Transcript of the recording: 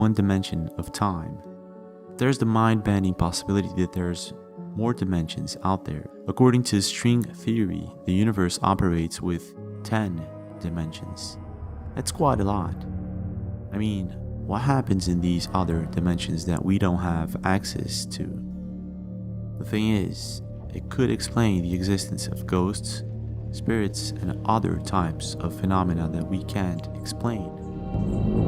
one dimension of time. There's the mind-bending possibility that there's more dimensions out there. According to string theory, the universe operates with 10 dimensions. That's quite a lot. I mean, what happens in these other dimensions that we don't have access to? The thing is, it could explain the existence of ghosts, spirits, and other types of phenomena that we can't explain.